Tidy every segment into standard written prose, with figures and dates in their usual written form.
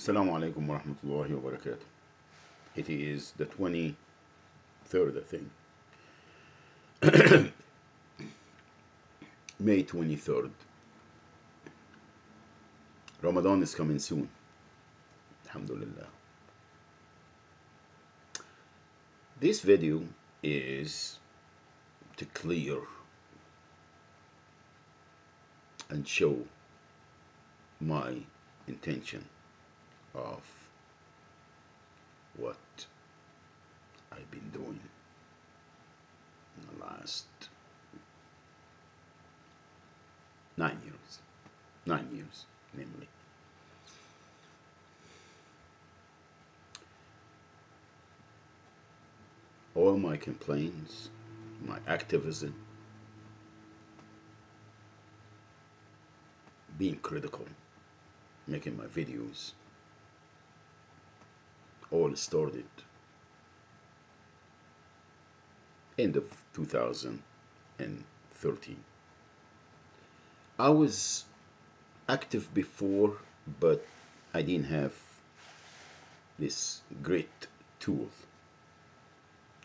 Assalamu alaikum wa rahmatullahi wa barakatuh. It is the 23rd, I think. May 23rd. Ramadan is coming soon. Alhamdulillah. This video is to clear and show my intention of what I've been doing in the last 9 years. 9 years, namely. All my complaints, my activism, being critical, making my videos, all started end of 2013. I was active before, but I didn't have this great tool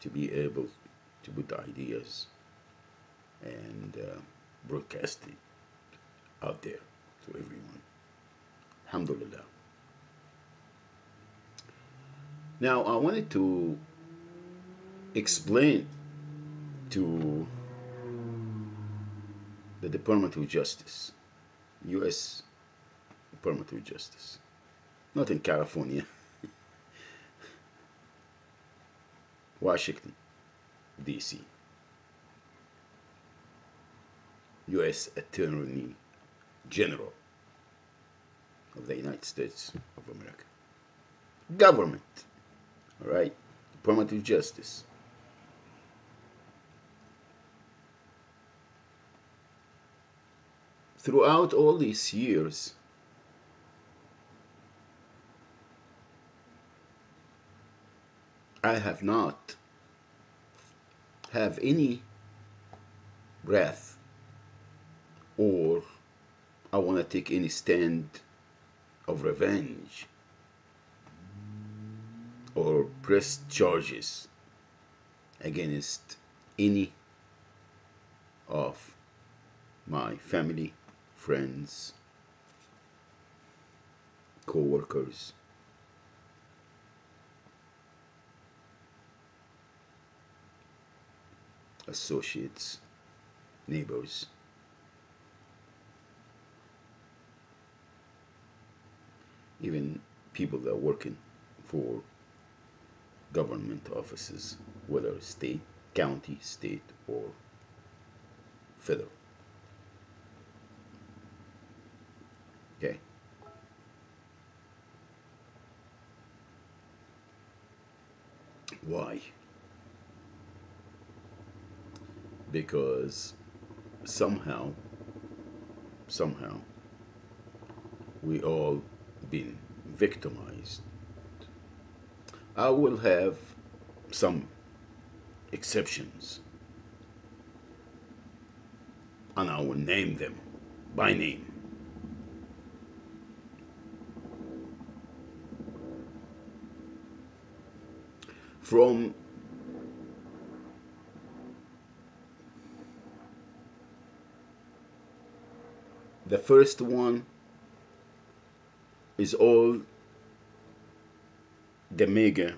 to be able to put ideas and broadcast it out there to everyone. Alhamdulillah. Now I wanted to explain to the Department of Justice, U.S. Department of Justice, not in California, Washington, D.C., U.S. Attorney General of the United States of America. Government, all right? Department of Justice. Throughout all these years, I have not have any breath or I want to take any stand of revenge or press charges against any of my family, friends, co-workers, associates, neighbors, even people that are working for government offices, whether state, county, state, or federal. Okay. Why? Because somehow we all been victimized. I will have some exceptions and I will name them by name. From the first one is all the mega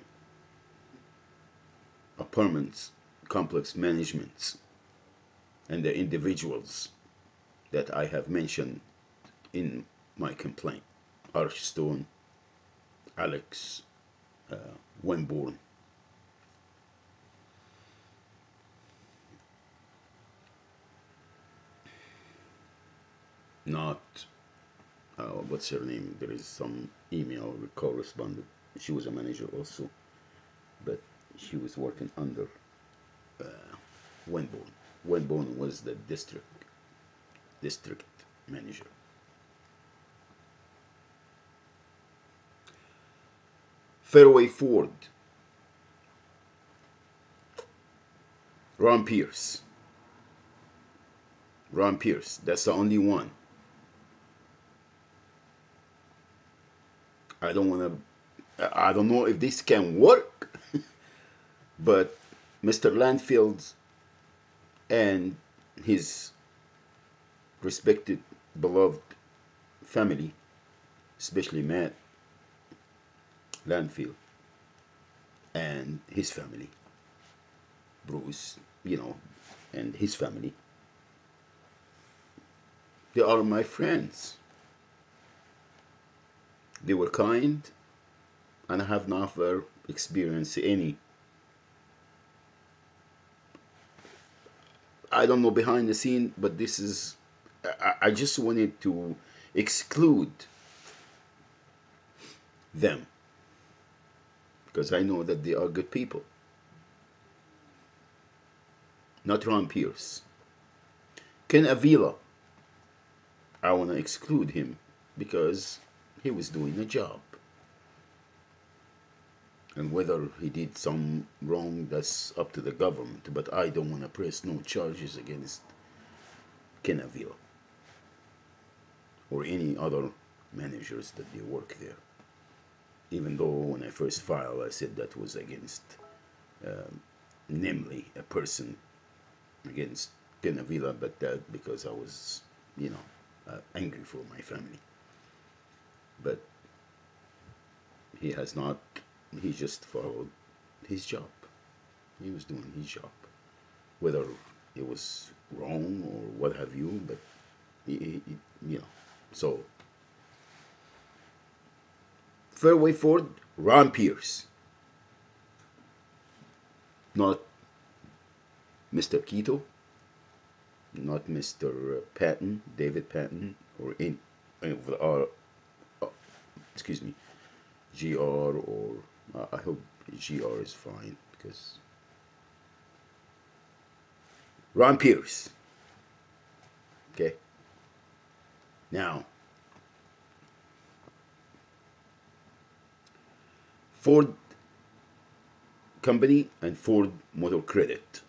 apartments complex managements and the individuals that I have mentioned in my complaint: Archstone, Alex, Winborn. Not what's her name? There is some email correspondent. She was a manager also, but she was working under Winborn. Winborn was the district manager. Fairway Ford, Ron Pierce. Ron Pierce, that's the only one. I don't want to, I don't know if this can work, but Mr. Landfield and his respected, beloved family, especially Matt Landfield and his family, Bruce, and his family, they are my friends. They were kind, and I have never experienced any, I don't know, behind the scene, but this is, I just wanted to exclude them because I know that they are good people. Not Ron Pierce. Ken Avila, I want to exclude him because he was doing a job. And whether he did some wrong, that's up to the government. But I don't want to press no charges against Ken Avila or any other managers that they work there. Even though when I first filed, I said that was against, namely, a person against Ken Avila, but that because I was, angry for my family. But he has not, he just followed his job. He was doing his job. Whether it was wrong or what have you, but, so. Fairway Ford, Ron Pierce. Not Mr. Quito, not Mr. Patton, David Patton, or any of the, excuse me, GR, or I hope GR is fine because Ron Pierce. Okay. Now, Ford Company and Ford Motor Credit,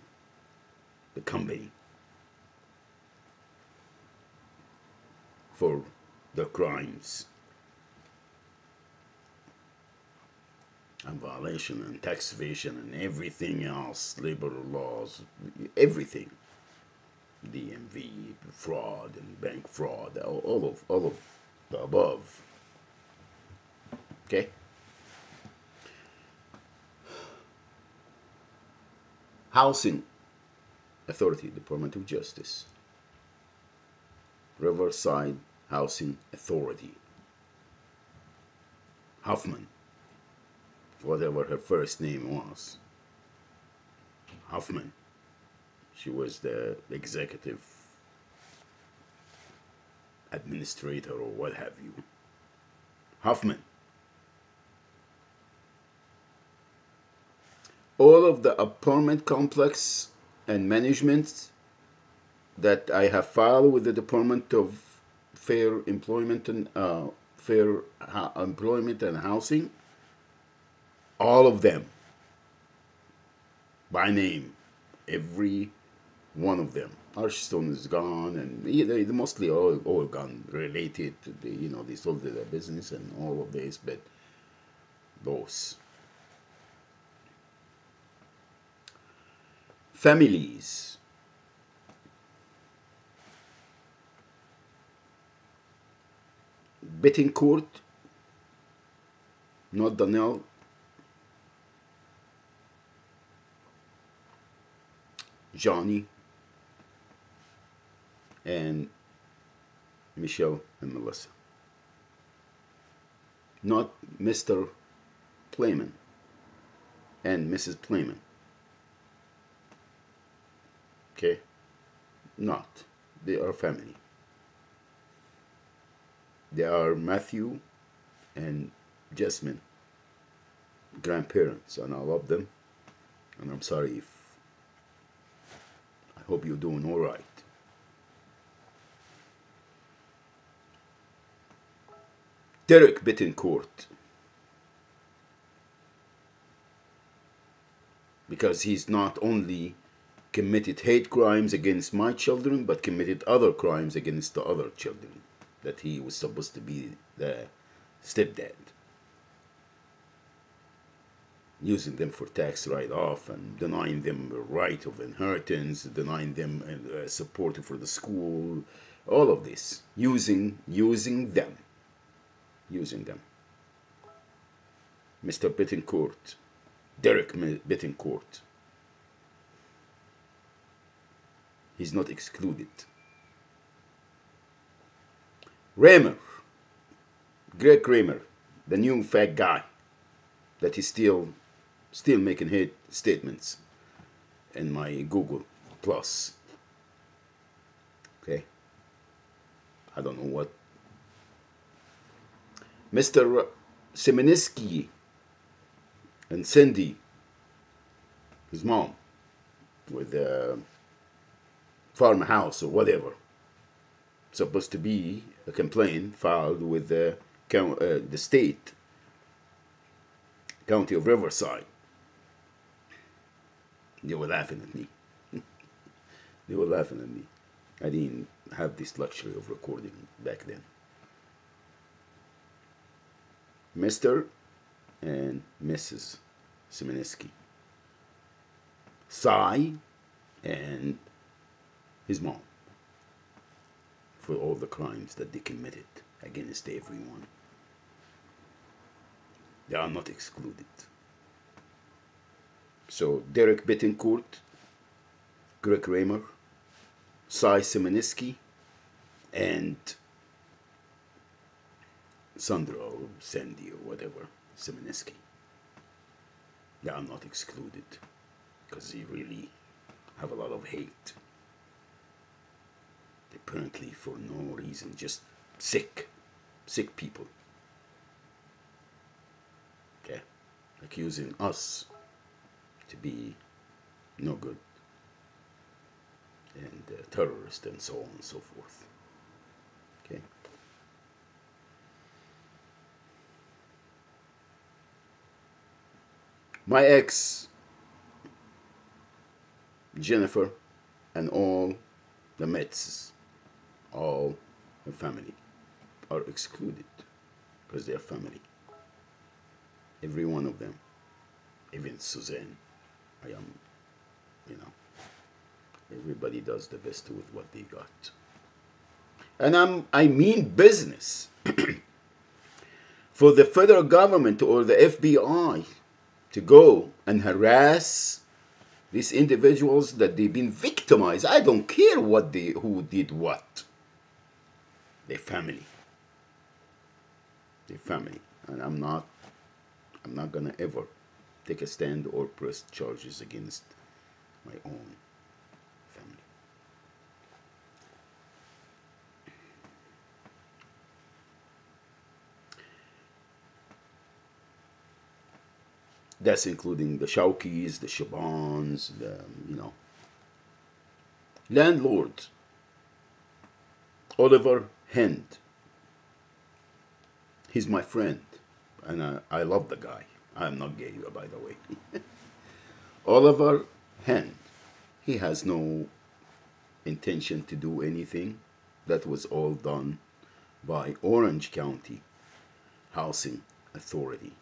the company, for the crimes and violation and tax evasion and everything else, labor laws, everything, DMV, fraud and bank fraud, all of the above. Okay. Housing Authority, Department of Justice. Riverside Housing Authority. Huffman, whatever her first name was. Huffman. She was the executive administrator or what have you. Huffman. All of the apartment complex and management that I have filed with the Department of Fair Employment and Employment and Housing, all of them by name, every one of them. Archstone is gone, and they mostly all gone related to they sold their business and all of this, but those families. Bettencourt, not Donnell, Johnny, and Michelle and Melissa. Not Mr. Playman and Mrs. Playman. Okay? Not. They are family. They are Matthew and Jasmine, grandparents, and I love them. And I'm sorry if I hope you're doing all right. Derek Bettencourt, because he's not only committed hate crimes against my children, but committed other crimes against the other children that he was supposed to be the stepdad. using them for tax write-off and denying them the right of inheritance, denying them support for the school, all of this, using them. Mr. Bittencourt, Derek Bittencourt, he's not excluded. Raymer, Greg Raymer, the new fat guy that is still making hate statements in my Google Plus. Okay, I don't know what. Mr. Semeninsky and Cindy, his mom, with the farmhouse or whatever, supposed to be a complaint filed with the state county of Riverside. They were laughing at me. They were laughing at me. I didn't have this luxury of recording back then. Mr. and Mrs. Semeninsky, Cy and his mom, for all the crimes that they committed against everyone. They are not excluded. So Derek Bittencourt, Greg Raymer, Cy Semeninsky, and Sandra or Sandy or whatever, Semeninsky, they are not excluded because they really have a lot of hate. Apparently for no reason, just sick people. Okay, accusing us to be no good and terrorists and so on and so forth. Okay. My ex, Jennifer, and all the Mets, all the family, are excluded because they are family. Every one of them, even Suzanne. I am, everybody does the best with what they got. And I mean business. For the federal government or the FBI to go and harass these individuals that they've been victimized. I don't care who did what. Their family. Their family. And I'm not gonna ever take a stand or press charges against my own family. That's including the Shaukis, the Shabans, landlord Oliver Hend. He's my friend, and I love the guy. I'm not gay, by the way. Oliver Hend. He has no intention to do anything. That was all done by Orange County Housing Authority.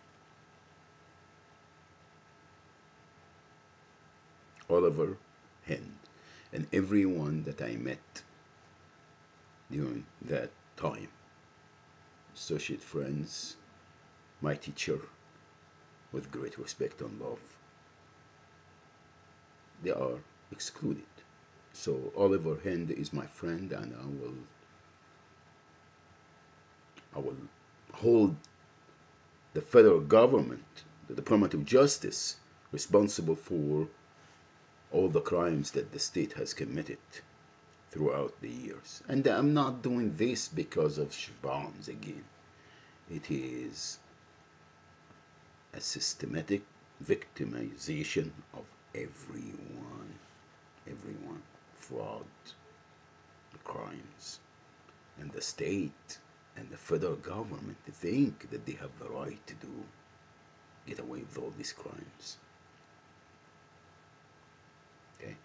Oliver Hend, and everyone that I met during that time, associate friends, my teacher, with great respect and love, they are excluded. So Oliver Hend is my friend, and I will hold the federal government, the Department of Justice, responsible for all the crimes that the state has committed throughout the years. And I'm not doing this because of Shabans again. It is a systematic victimization of everyone, fraud, crimes. And the state and the federal government think that they have the right to get away with all these crimes. Okay?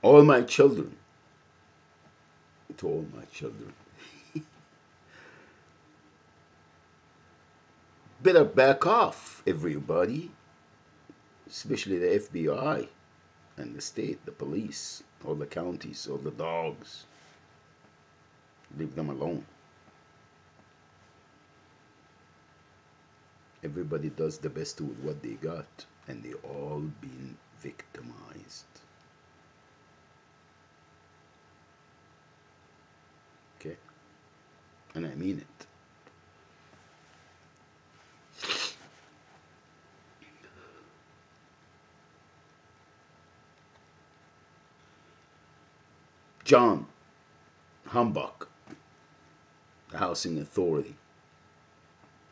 All my children, to all my children, better back off, everybody, especially the FBI and the state, the police, all the counties, all the dogs. Leave them alone. Everybody does the best with what they got, and they all been victimized. Okay? And I mean it. John Humbach, the Housing Authority,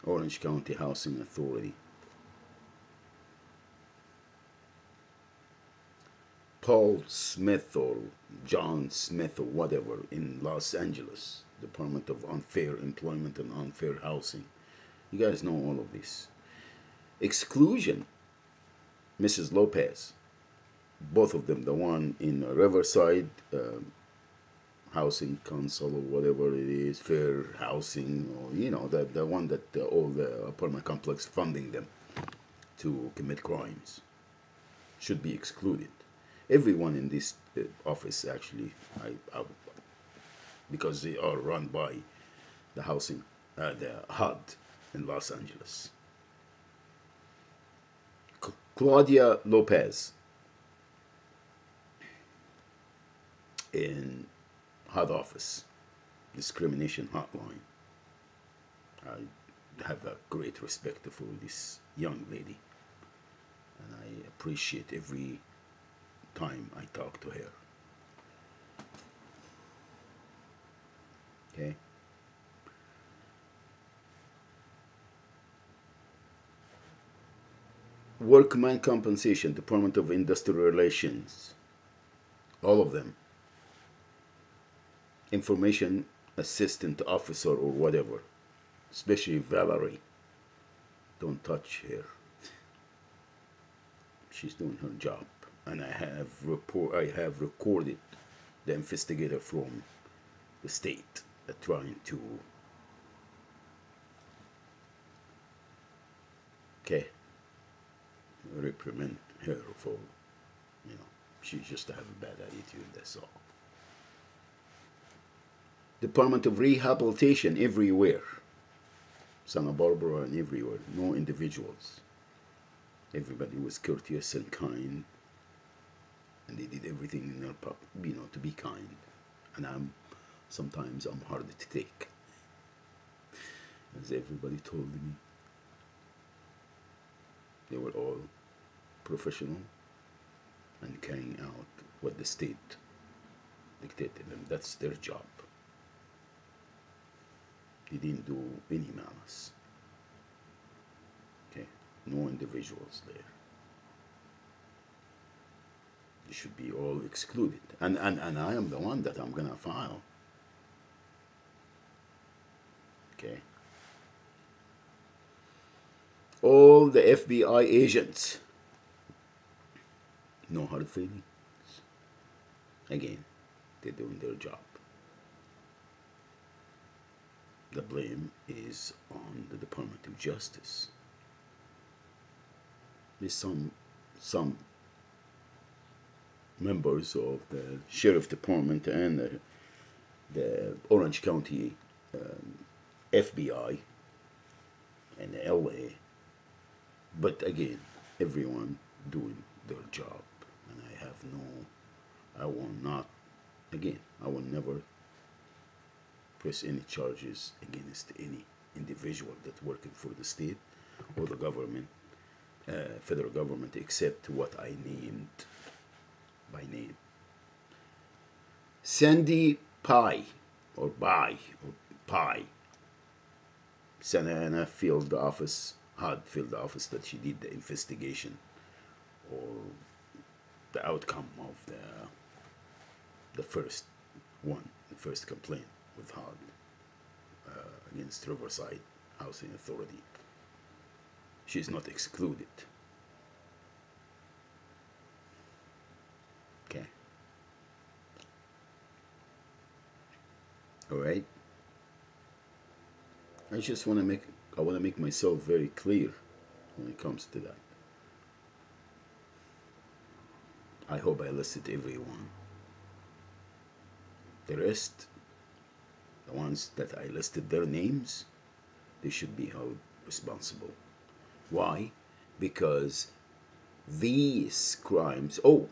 Orange County Housing Authority. Paul Smith or John Smith or whatever in Los Angeles, Department of Unfair Employment and Unfair Housing. You guys know all of this. Exclusion, Mrs. Lopez, both of them, the one in Riverside Housing Council or whatever it is, Fair Housing, or the one that all the apartment complex funding them to commit crimes, should be excluded. Everyone in this office actually, because they are run by the housing, the HUD in Los Angeles. Claudia Lopez in HUD office, discrimination hotline. I have a great respect for this young lady, and I appreciate every time I talk to her. Okay. Workman Compensation, Department of Industrial Relations, all of them. Information Assistant Officer or whatever, especially Valerie. Don't touch her. She's doing her job, and I have recorded the investigator from the state trying to reprimand her for, she just have a bad attitude, that's all. Department of Rehabilitation everywhere, Santa Barbara and everywhere, no individuals. Everybody was courteous and kind, and they did everything in their part, to be kind. And sometimes I'm hard to take, as everybody told me. They were all professional and carrying out what the state dictated, and that's their job. They didn't do any malice. Okay, no individuals there. They should be all excluded, and I am the one that I'm gonna file. Okay. All the FBI agents, no hard feelings. Again, they're doing their job. The blame is on the Department of Justice. There's some members of the Sheriff Department and the Orange County FBI and LA, but again, everyone doing their job, and I will not, again, I will never press any charges against any individual that's working for the state or the government, federal government, except what I named by name. Sandy Pie, or Pie, Santa Ana field office, HUD field office, that she did the investigation or the outcome of the first complaint with HUD against Riverside Housing Authority. She's not excluded. Okay. All right. I just want to make I want to make myself very clear when it comes to that. I hope I listed everyone. The rest, the ones that I listed their names, they should be held responsible. Why? Because these crimes, all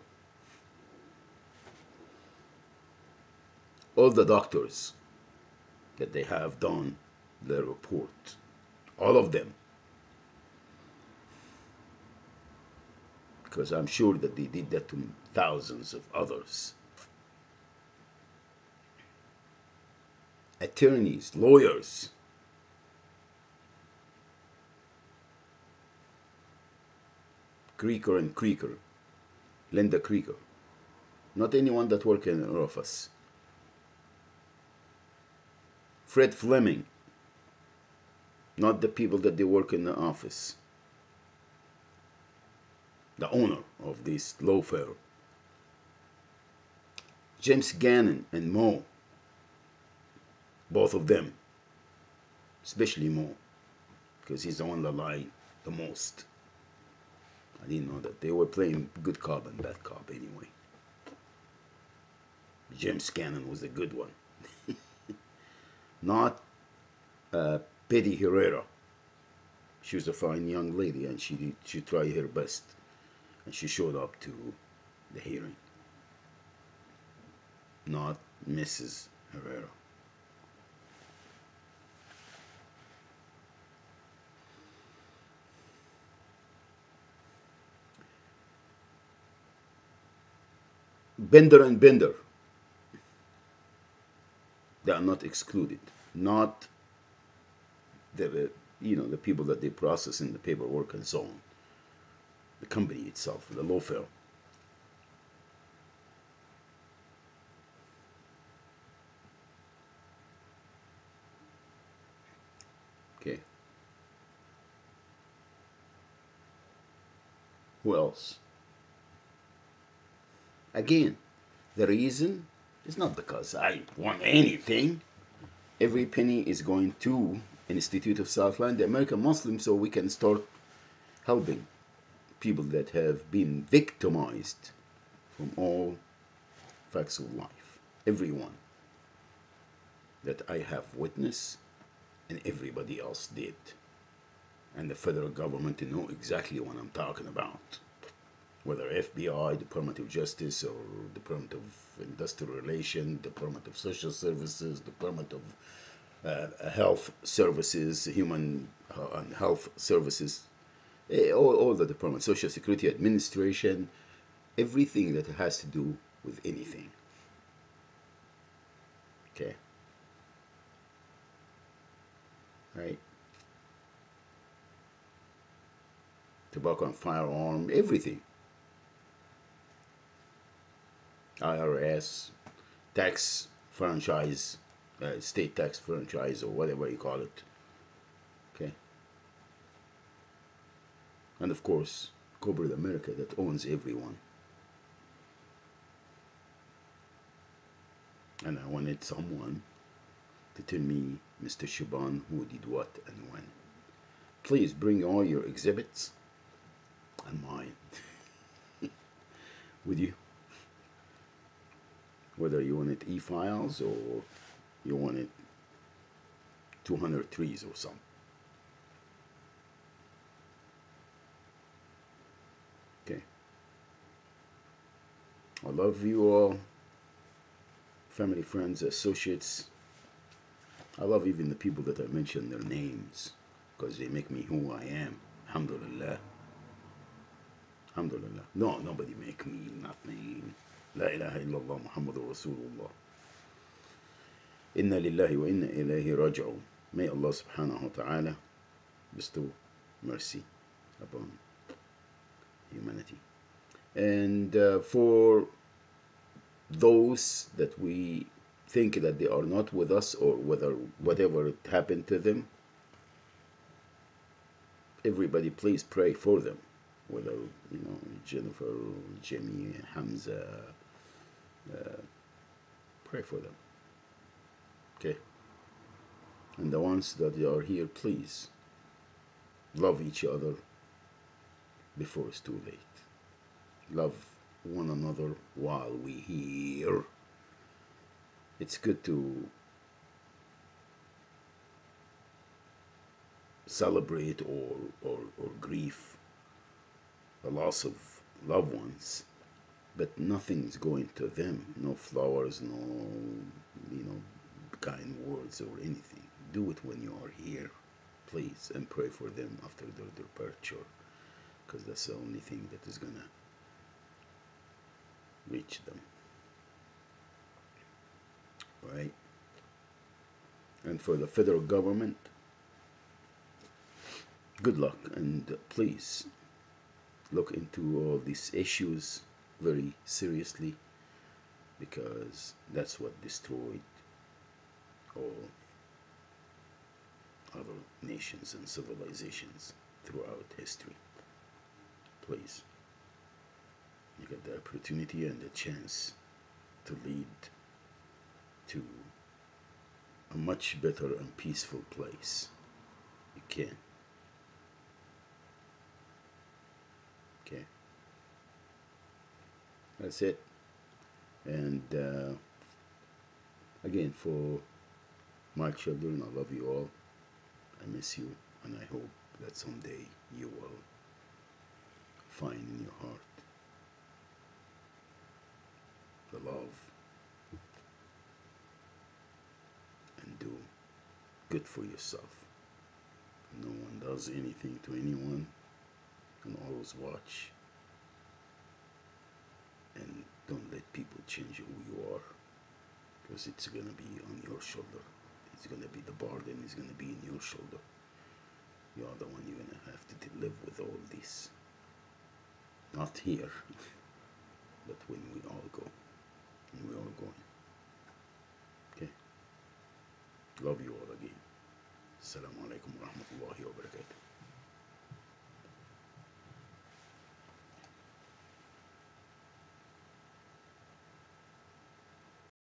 the doctors that they have done the report, all of them, because I'm sure that they did that to thousands of others. Attorneys, lawyers, Creaker and Creaker, Linda Creaker, not anyone that work in an office. Fred Fleming, not the people that they work in the office. The owner of this law firm. James Gannon and Mo, both of them, especially Mo, because he's the one that lied the most. I didn't know that. They were playing good cop and bad cop anyway. James Gannon was the good one. Not Betty Herrera. She was a fine young lady and she tried her best. And she showed up to the hearing. Not Mrs. Herrera. Bender and Bender, they are not excluded. Not the the people that they process in the paperwork and so on. The company itself, the law firm. Okay. Who else? Again, the reason is not because I want anything. Every penny is going to Institute of Southland, the American Muslims, so we can start helping people that have been victimized from all facts of life. Everyone that I have witnessed and everybody else did. And the federal government to know exactly what I'm talking about. Whether FBI, Department of Justice, or Department of Industrial Relations, Department of Social Services, Department of Health Services, Human and Health Services, all the departments, Social Security Administration, everything that has to do with anything. Okay. Right? Tobacco and firearm, everything. IRS, tax franchise, state tax franchise, or whatever you call it. Okay. And of course, corporate America that owns everyone. And I wanted someone to tell me, Mr. Shaban, who did what and when. Please bring all your exhibits and mine with you. Whether you want it e-files or you want it 200 trees or something. Okay. I love you all, family, friends, associates. I love even the people that I mention their names because they make me who I am. Alhamdulillah. Alhamdulillah. No, nobody make me nothing. La ilaha illallah Muhammadur Rasulullah. Inna lillahi wa inna ilayhi raji'un. May Allah subhanahu wa ta'ala bestow mercy upon humanity. And for those that we think that they are not with us or whatever happened to them, everybody please pray for them. Whether, Jennifer, Jimmy, Hamza, pray for them. Okay? And the ones that are here, please Love each other before it's too late. Love one another while we're here. It's good to celebrate or grieve the loss of loved ones, but nothing's going to them. No flowers, no, you know, kind words or anything. Do it when you are here, please, and pray for them after their departure, because that's the only thing that is gonna reach them, right? And for the federal government, good luck, and please look into all these issues very seriously, because that's what destroyed all other nations and civilizations throughout history. Please, you get the opportunity and the chance to lead to a much better and peaceful place. You can. Okay, that's it. And again, for my children, I love you all. I miss you, and I hope that someday you will find in your heart the love and do good for yourself. No one does anything to anyone, and always watch and don't let people change who you are, because it's gonna be on your shoulder. It's gonna be the burden is gonna be in your shoulder. You're the one you're gonna have to live with all this. Not here, but when we all go, and we're all going. Okay. Love you all again. Assalamu alaikum wa rahmatullahi wa barakatuh.